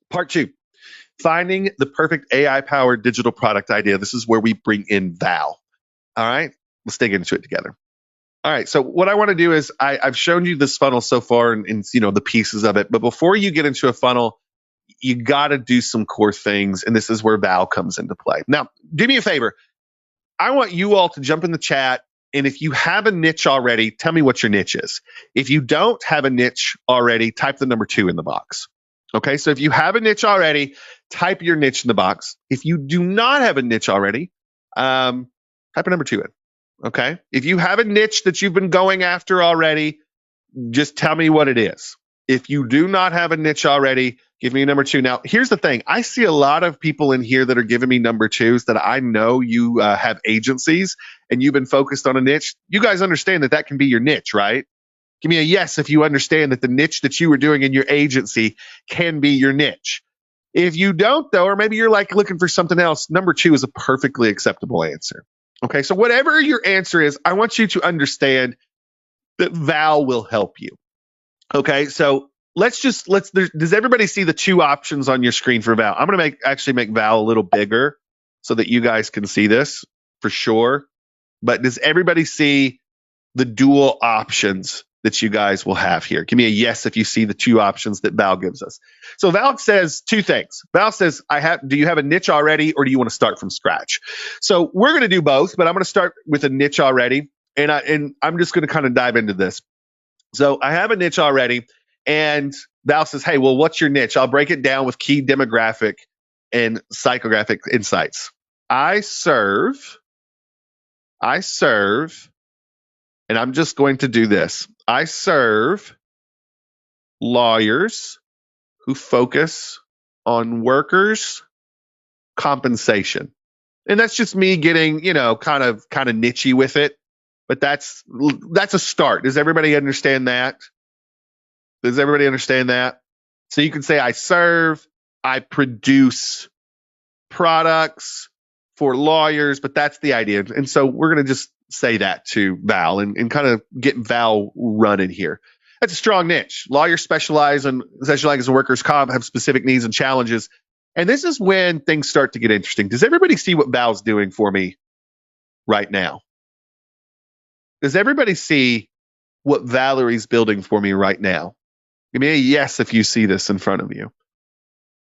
Part two, finding the perfect AI-powered digital product idea. This is where we bring in Val. All right, let's dig into it together. All right, so what I want to do is I've shown you this funnel so far and the pieces of it. But before you get into a funnel, you got to do some core things, and this is where Val comes into play. Now, do me a favor. I want you all to jump in the chat, and if you have a niche already, tell me what your niche is. If you don't have a niche already, type the number 2 in the box. Okay, so if you have a niche already, type your niche in the box. If you do not have a niche already, type a number 2 in. Okay, if you have a niche that you've been going after already, just tell me what it is. If you do not have a niche already, give me a number 2. Now, here's the thing. I see a lot of people in here that are giving me number 2s that I know you have agencies and you've been focused on a niche. You guys understand that that can be your niche, right? Give me a yes if you understand that the niche that you were doing in your agency can be your niche. If you don't, though, or maybe you're like looking for something else, number 2 is a perfectly acceptable answer. Okay, so whatever your answer is, I want you to understand that Val will help you. Okay, so does everybody see the 2 options on your screen for Val? I'm going to actually make Val a little bigger so that you guys can see this for sure. But does everybody see the dual options that you guys will have here? Give me a yes if you see the 2 options that Val gives us. So Val says 2 things. Val says, do you have a niche already, or do you want to start from scratch? So we're going to do both, but I'm going to start with a niche already, and I'm just going to kind of dive into this. So I have a niche already, and Val says, hey, well, what's your niche? I'll break it down with key demographic and psychographic insights. I serve, and I'm just going to do this. I serve lawyers who focus on workers' compensation. And that's just me getting, kind of nichey with it. But that's a start. Does everybody understand that? Does everybody understand that? So you can say I serve, I produce products for lawyers, but that's the idea. And so we're going to just say that to Val and kind of get Val running here. That's a strong niche. Lawyers specialize in workers' comp, have specific needs and challenges. And this is when things start to get interesting. Does everybody see what Val's doing for me right now? Does everybody see what Valerie's building for me right now? Give me a yes if you see this in front of you.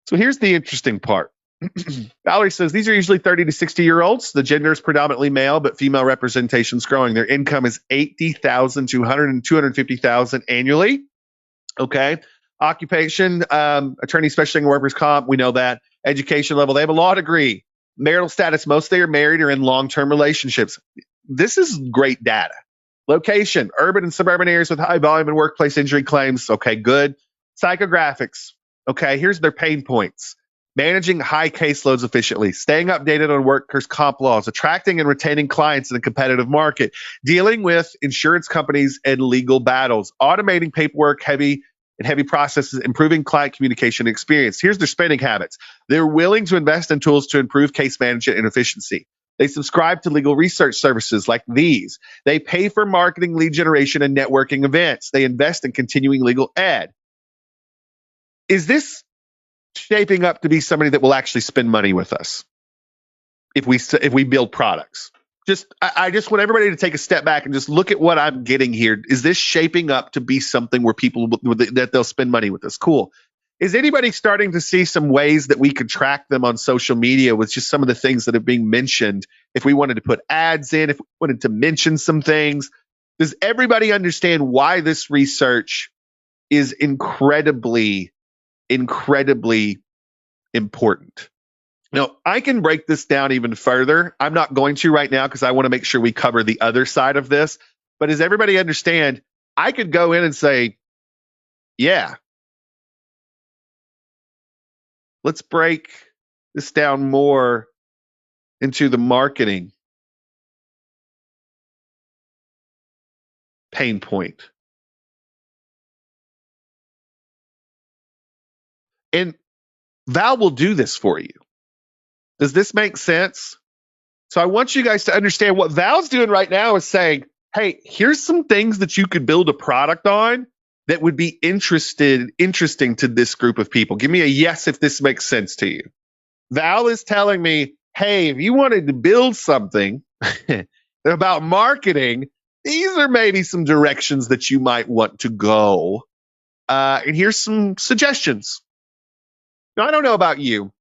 So here's the interesting part. Valerie says these are usually 30 to 60-year-olds. The gender is predominantly male, but female representation is growing. Their income is $80,000 to $250,000 annually. Okay. Occupation, attorney specializing in workers' comp. We know that. Education level, they have a law degree. Marital status, mostly are married or in long-term relationships. This is great data. Location, urban and suburban areas with high volume and workplace injury claims. Okay, good. Psychographics. Okay, here's their pain points. Managing high caseloads efficiently, staying updated on workers' comp laws, attracting and retaining clients in a competitive market, dealing with insurance companies and legal battles, automating paperwork, heavy processes, improving client communication experience. Here's their spending habits. They're willing to invest in tools to improve case management and efficiency. They subscribe to legal research services like these. They pay for marketing, lead generation, and networking events. They invest in continuing legal ed. Is this shaping up to be somebody that will actually spend money with us if we build products? I just want everybody to take a step back and just look at what I'm getting here. Is this shaping up to be something where people that they'll spend money with us? Cool. Is anybody starting to see some ways that we could track them on social media with just some of the things that are being mentioned? If we wanted to put ads in, if we wanted to mention some things, does everybody understand why this research is incredibly, incredibly important? Now, I can break this down even further. I'm not going to right now because I want to make sure we cover the other side of this. But does everybody understand? I could go in and say, yeah, let's break this down more into the marketing pain point. And Val will do this for you. Does this make sense? So I want you guys to understand what Val's doing right now is saying, hey, here's some things that you could build a product on that would be interesting to this group of people? Give me a yes if this makes sense to you. Val is telling me, hey, if you wanted to build something about marketing, these are maybe some directions that you might want to go. And here's some suggestions. Now, I don't know about you.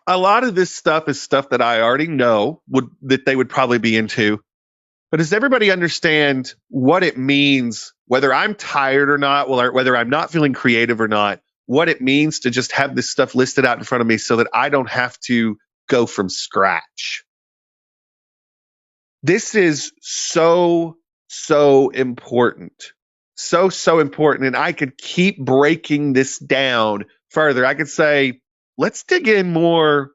A lot of this stuff is stuff that I already know that they would probably be into. But does everybody understand what it means, whether I'm tired or not, whether I'm not feeling creative or not, what it means to just have this stuff listed out in front of me so that I don't have to go from scratch? This is so important. So important. And I could keep breaking this down further. I could say, let's dig in more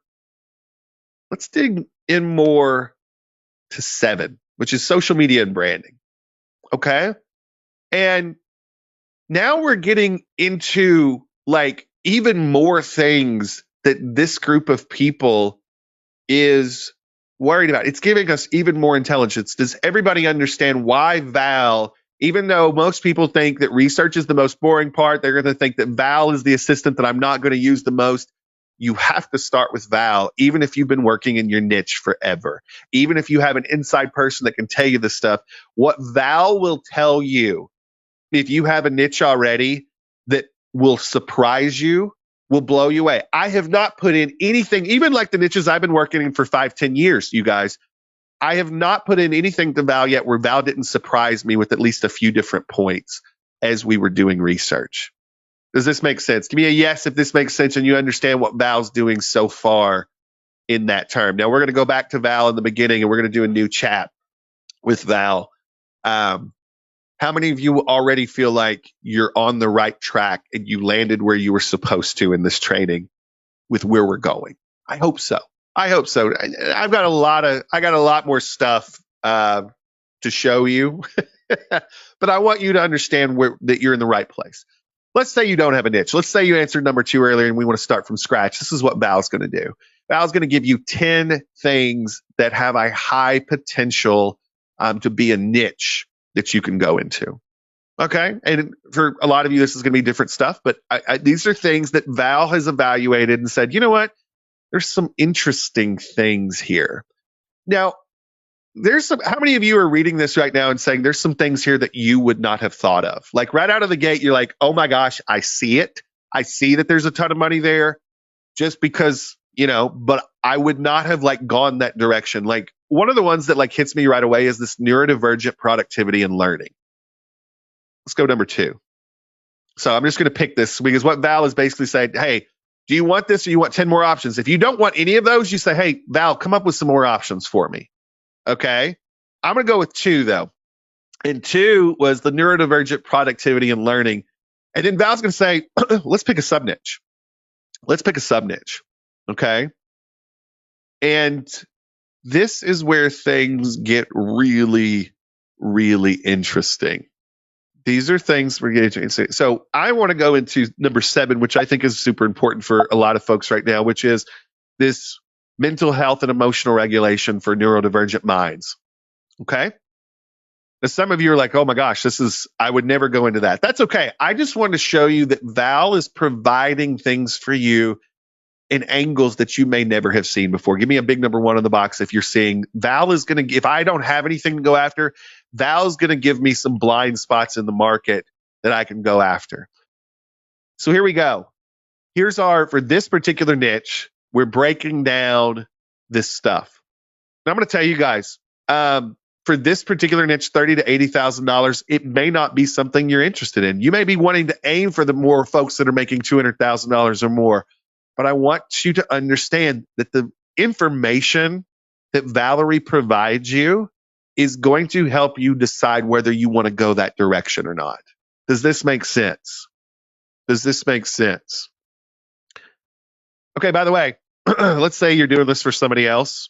to 7, which is social media and branding. Okay. And now we're getting into like even more things that this group of people is worried about. It's giving us even more intelligence. Does everybody understand why Val, even though most people think that research is the most boring part, they're going to think that Val is the assistant that I'm not going to use the most. You have to start with Val, even if you've been working in your niche forever. Even if you have an inside person that can tell you this stuff, what Val will tell you, if you have a niche already, that will surprise you, will blow you away. I have not put in anything, even like the niches I've been working in for 5-10 years, you guys. I have not put in anything to Val yet where Val didn't surprise me with at least a few different points as we were doing research. Does this make sense? Give me a yes if this makes sense and you understand what Val's doing so far in that term. Now we're going to go back to Val in the beginning and we're going to do a new chat with Val. How many of you already feel like you're on the right track and you landed where you were supposed to in this training with where we're going? I hope so. I've got a lot more stuff to show you, but I want you to understand that you're in the right place. Let's say you don't have a niche. Let's say you answered number 2 earlier and we want to start from scratch. This is what Val's going to do. Val's going to give you 10 things that have a high potential to be a niche that you can go into. Okay. And for a lot of you, this is going to be different stuff, but these are things that Val has evaluated and said, you know what? There's some interesting things here. Now, how many of you are reading this right now and saying there's some things here that you would not have thought of? Like right out of the gate, you're like, oh my gosh, I see it. I see that there's a ton of money there just because, but I would not have like gone that direction. Like one of the ones that like hits me right away is this neurodivergent productivity and learning. Let's go number 2. So I'm just going to pick this because what Val is basically saying, hey, do you want this or you want 10 more options? If you don't want any of those, you say, hey, Val, come up with some more options for me. Okay. I'm going to go with 2 though. And 2 was the neurodivergent productivity and learning. And then Val's going to say, let's pick a sub niche. Okay. And this is where things get really, really interesting. These are things we're getting to. So I want to go into number 7, which I think is super important for a lot of folks right now, which is this mental health and emotional regulation for neurodivergent minds. Okay. Now, some of you are like, oh my gosh, I would never go into that. That's okay. I just want to show you that Val is providing things for you in angles that you may never have seen before. Give me a big number 1 on the box if you're seeing Val is going to, if I don't have anything to go after, Val's going to give me some blind spots in the market that I can go after. So here we go. For this particular niche, we're breaking down this stuff. Now I'm going to tell you guys, for this particular niche, $30,000 to $80,000, it may not be something you're interested in. You may be wanting to aim for the more folks that are making $200,000 or more. But I want you to understand that the information that Valerie provides you is going to help you decide whether you want to go that direction or not. Does this make sense? Okay, by the way, let's say you're doing this for somebody else.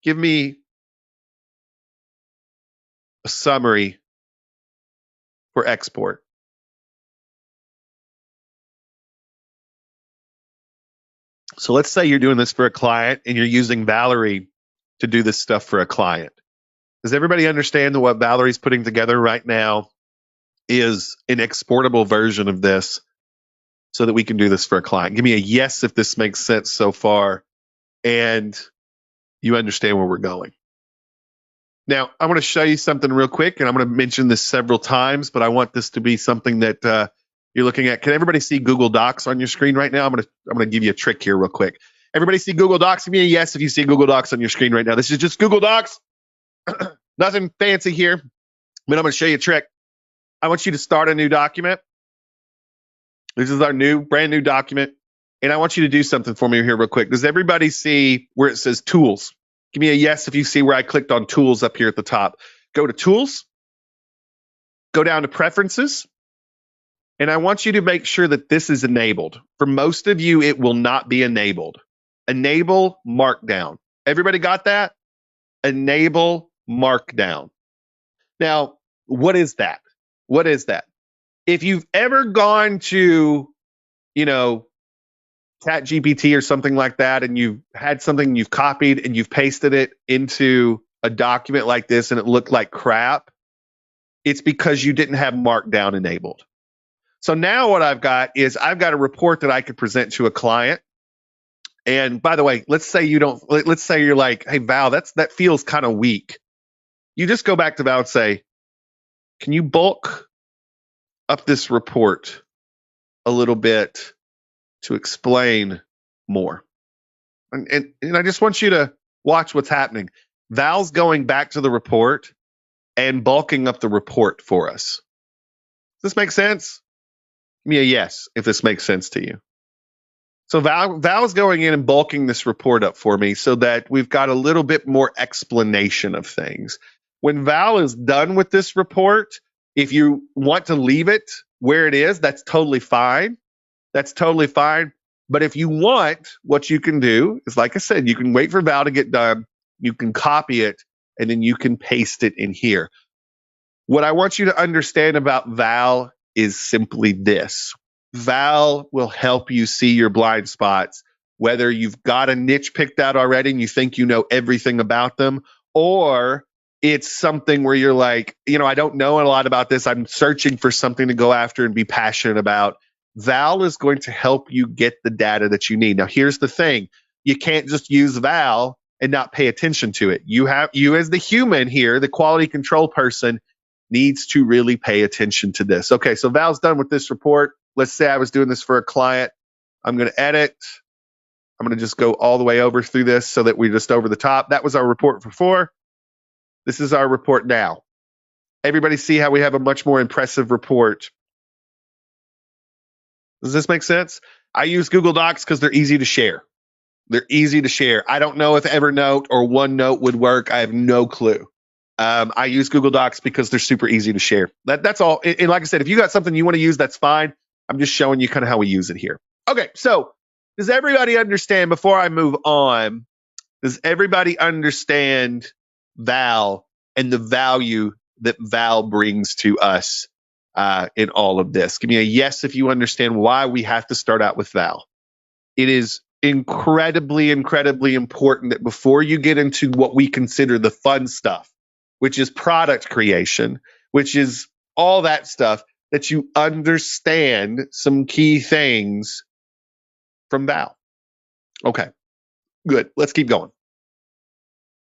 Give me a summary for export. So let's say you're doing this for a client and you're using Valerie to do this stuff for a client. Does everybody understand that what Valerie's putting together right now is an exportable version of this so that we can do this for a client? Give me a yes if this makes sense so far and you understand where we're going. Now, I want to show you something real quick, and I'm going to mention this several times, but I want this to be something that you're looking at. Can everybody see Google Docs on your screen right now? I'm going to give you a trick here real quick. Everybody see Google Docs? Give me a yes if you see Google Docs on your screen right now. This is just Google Docs. Nothing fancy here, but I'm going to show you a trick. I want you to start a new document. This is our brand new document, and I want you to do something for me here real quick. Does everybody see where it says Tools? Give me a yes if you see where I clicked on Tools up here at the top. Go to Tools, go down to Preferences, and I want you to make sure that this is enabled. For most of you, it will not be enabled. Enable Markdown. Everybody got that? Enable Markdown. Now, what is that? What is that? If you've ever gone to, ChatGPT or something like that, and you've had something you've copied and you've pasted it into a document like this and it looked like crap, it's because you didn't have Markdown enabled. So now what I've got is I've got a report that I could present to a client. And by the way, let's say you're like, hey, Val, that feels kind of weak. You just go back to Val and say, can you bulk up this report a little bit to explain more? And I just want you to watch what's happening. Val's going back to the report and bulking up the report for us. Does this make sense? Give me a yes if this makes sense to you. So Val's going in and bulking this report up for me so that we've got a little bit more explanation of things. When Val is done with this report, if you want to leave it where it is, that's totally fine. That's totally fine. But if you want, what you can do is, like I said, you can wait for Val to get done. You can copy it, and then you can paste it in here. What I want you to understand about Val is simply this. Val will help you see your blind spots, whether you've got a niche picked out already and you think you know everything about them, or it's something where you're like, I don't know a lot about this. I'm searching for something to go after and be passionate about. Val is going to help you get the data that you need. Now, here's the thing. You can't just use Val and not pay attention to it. You as the human here, the quality control person, needs to really pay attention to this. Okay, so Val's done with this report. Let's say I was doing this for a client. I'm going to edit. I'm going to just go all the way over through this so that we're just over the top. That was our report before. This is our report now. Everybody see how we have a much more impressive report? Does this make sense? I use Google Docs because they're easy to share. They're easy to share. I don't know if Evernote or OneNote would work. I have no clue. I use Google Docs because they're super easy to share. That's all. And like I said, if you got something you want to use, that's fine. I'm just showing you kind of how we use it here. Okay, so does everybody understand, before I move on, does everybody understand Val and the value that Val brings to us in all of this? Give me a yes if you understand why we have to start out with Val. It is incredibly, incredibly important that before you get into what we consider the fun stuff, which is product creation, which is all that stuff, that you understand some key things from Val. Okay, good. Let's keep going.